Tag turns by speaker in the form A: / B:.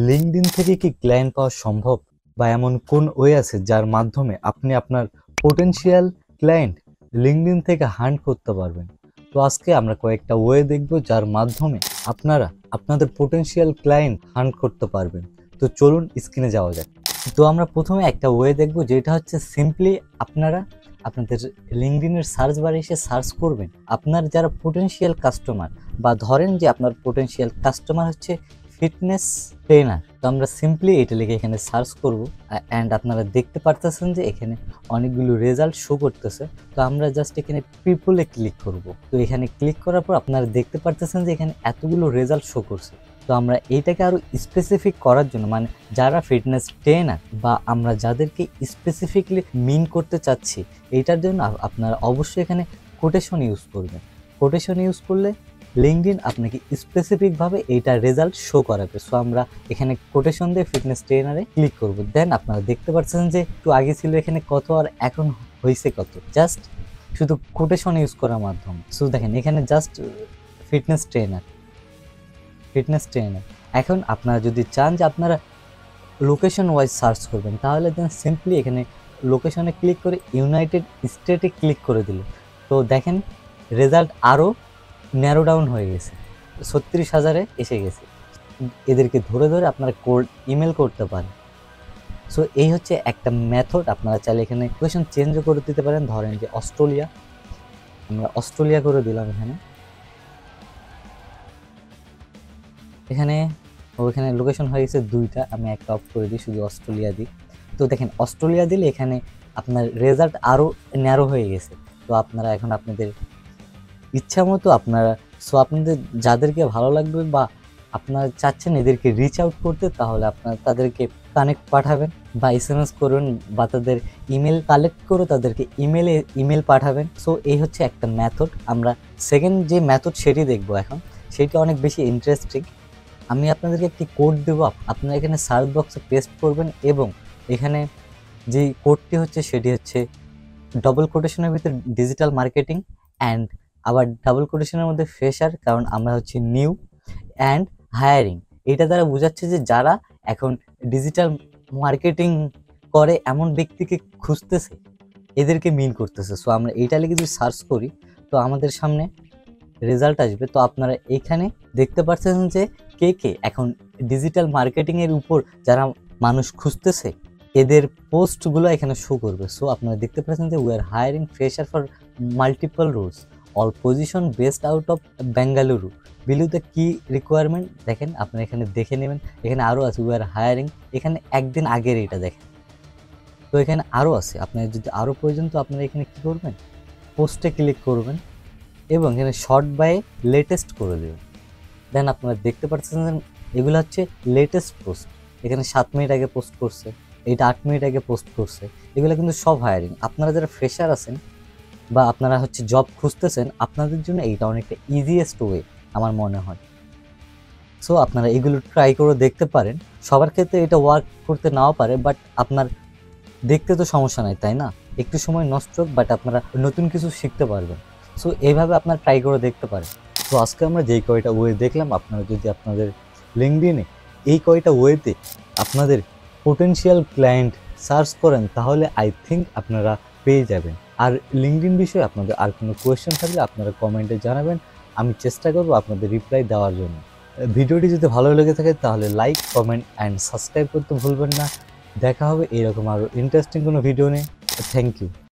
A: LinkedIn থেকে কি client পাওয়া সম্ভব, বা এমন কোন ওয়ে আছে যার মাধ্যমে আপনি আপনার পোটেনশিয়াল ক্লায়েন্ট লিঙ্কডইন থেকে হান্ট করতে পারবেন? তো আজকে আমরা কয়েকটা ওয়ে দেখব যার মাধ্যমে আপনারা আপনাদের পোটেনশিয়াল ক্লায়েন্ট হান্ট করতে পারবেন। তো চলুন স্ক্রিনে যাওয়া যাক। তো আমরা প্রথমে একটা ওয়ে দেখব, যেটা হচ্ছে সিম্পলি আপনারা আপনাদের লিঙ্কডইনের সার্চ বারে এসে সার্চ করবেন আপনার যারা পোটেনশিয়াল কাস্টমার, বা ধরেন যে আপনার পোটেনশিয়াল কাস্টমার হচ্ছে ফিটনেস ট্রেনার। তো আমরা সিম্পলি এটা লিখে এখানে সার্চ করব, অ্যান্ড আপনারা দেখতে পারতেছেন যে এখানে অনেকগুলো রেজাল্ট শো করতেছে। তো আমরা জাস্ট এখানে পিপলে ক্লিক করব। তো এখানে ক্লিক করার পর আপনারা দেখতে পারতেছেন যে এখানে এতগুলো রেজাল্ট শো করছে। তো আমরা এইটাকে আরও স্পেসিফিক করার জন্য, মানে যারা ফিটনেস ট্রেনার বা আমরা যাদেরকে স্পেসিফিকলি মিন করতে চাচ্ছি, এইটার জন্য আপনারা অবশ্যই এখানে কোটেশন ইউজ করবেন। কোটেশন ইউজ করলে লিঙ্কডইন আপনাকে স্পেসিফিকভাবে এইটা রেজাল্ট শো করাবে। সো আমরা এখানে কোটেশন দিয়ে ফিটনেস ট্রেনারে ক্লিক করব। দেন আপনারা দেখতে পাচ্ছেন যে একটু আগে ছিল এখানে কত আর এখন হয়েছে কত, জাস্ট শুধু কোটেশন ইউজ করার মাধ্যমে। সো দেখেন এখানে জাস্ট ফিটনেস ট্রেনার। এখন আপনারা যদি চান যে আপনারা লোকেশন ওয়াইজ সার্চ করবেন, তাহলে দেন সিম্পলি এখানে লোকেশনে ক্লিক করে ইউনাইটেড স্টেটে ক্লিক করে দিল। তো দেখেন রেজাল্ট আরও ন্যারো ডাউন হয়ে গেছে, 36,000-এ এসে গেছে। এদেরকে ধরে ধরে আপনারা কোড ইমেল করতে পারেন। সো এই হচ্ছে একটা মেথড। আপনারা চাইলে এখানে লোকেশন চেঞ্জও করে দিতে পারেন। ধরেন যে অস্ট্রেলিয়া, আমরা অস্ট্রেলিয়া করে দিলাম। এখানে লোকেশন হয়ে গেছে দুইটা, আমি একটা অফ করে দিই, শুধু অস্ট্রেলিয়া দিই। তো দেখেন অস্ট্রেলিয়া দিলে এখানে আপনার রেজাল্ট আরও ন্যারো হয়ে গেছে। তো আপনারা এখন আপনাদের ইচ্ছা মতো আপনারা আপনাদের যাদেরকে ভালো লাগবে বা আপনারা চাচ্ছেন এদেরকে রিচ আউট করতে, তাহলে আপনারা তাদেরকে কানেক্ট পাঠাবেন বা এসএমএস করবেন, বা তাদের ইমেল কালেক্ট করে তাদেরকে ইমেল পাঠাবেন। সো এই হচ্ছে একটা মেথড। আমরা সেকেন্ড যে মেথড সেটি দেখব এখন, সেটি অনেক বেশি ইন্টারেস্টিং। আমি আপনাদেরকে একটি কোড দেবো, আপনারা এখানে সার্চ বক্সে পেস্ট করবেন, এবং এখানে যে কোডটি হচ্ছে সেটি হচ্ছে ডবল কোটেশনের ভিতরে ডিজিটাল মার্কেটিং, অ্যান্ড আবার ডাবল কোটেশনের মধ্যে ফ্রেশার, কারণ আমরা হচ্ছে নিউ, অ্যান্ড হায়ারিং। এটা দ্বারা বোঝাচ্ছে যে যারা এখন ডিজিটাল মার্কেটিং করে এমন ব্যক্তিকে খুঁজতেছে, এদেরকে মিন করতেছে। সো আমরা এইটা লিখে যদি সার্চ করি, তো আমাদের সামনে রেজাল্ট আসবে। তো আপনারা এখানে দেখতে পাচ্ছেন যে কে কে এখন ডিজিটাল মার্কেটিংয়ের উপর যারা মানুষ খুঁজতেছে, এদের পোস্টগুলো এখানে শো করবে। সো আপনারা দেখতে পাচ্ছেন যে we are hiring fresher for multiple roles, all position based out of Bengaluru, below the key requirement. দেখেন আপনারা এখানে দেখে নেবেন, এখানে আরও আছে উই আর হায়ারিং, এখানে একদিন আগের এটা দেখেন। তো এখানে আরও আছে, আপনার যদি আরও প্রয়োজন, তো আপনারা এখানে কী করবেন, পোস্টে ক্লিক করবেন এবং এখানে শর্ট বাই লেটেস্ট করে দেবেন। দেন আপনারা দেখতে পাচ্ছেন এগুলো হচ্ছে লেটেস্ট পোস্ট। এখানে 7 মিনিট আগে পোস্ট করছে, এইটা 8 মিনিট আগে পোস্ট করছে। এগুলো কিন্তু সব হায়ারিং। আপনারা যারা ফ্রেশার আছেন বা আপনারা হচ্ছে জব খুঁজতেছেন, আপনাদের জন্য এইটা অনেকটা ইজিয়েস্ট ওয়ে আমার মনে হয়। সো আপনারা এগুলো ট্রাই করে দেখতে পারেন। সবার ক্ষেত্রে এটা ওয়ার্ক করতে নাও পারে, বাট আপনার দেখতে তো সমস্যা নাই, তাই না? একটু সময় নষ্ট, বাট আপনারা নতুন কিছু শিখতে পারবেন। সো এইভাবে আপনারা ট্রাই করে দেখতে পারেন। তো আজকে আমরা যেই কয়টা ওয়ে দেখলাম, আপনারা যদি আপনাদের লিঙ্কডইনে এই কয়টা ওয়েতে আপনাদের পোটেনশিয়াল ক্লায়েন্ট সার্চ করেন, তাহলে আই থিঙ্ক আপনারা পেয়ে যাবেন। আর লিঙ্কডইন বিষয়ে আপনাদের আর কোনো কোয়েশ্চেন থাকলে আপনারা কমেন্টে জানাবেন, আমি চেষ্টা করব আপনাদের রিপ্লাই দেওয়ার জন্য। ভিডিওটি যদি ভালো লেগে থাকে তাহলে লাইক, কমেন্ট অ্যান্ড সাবস্ক্রাইব করতে ভুলবেন না। দেখা হবে এরকম আরও ইন্টারেস্টিং কোনো ভিডিও নিয়ে। Thank you.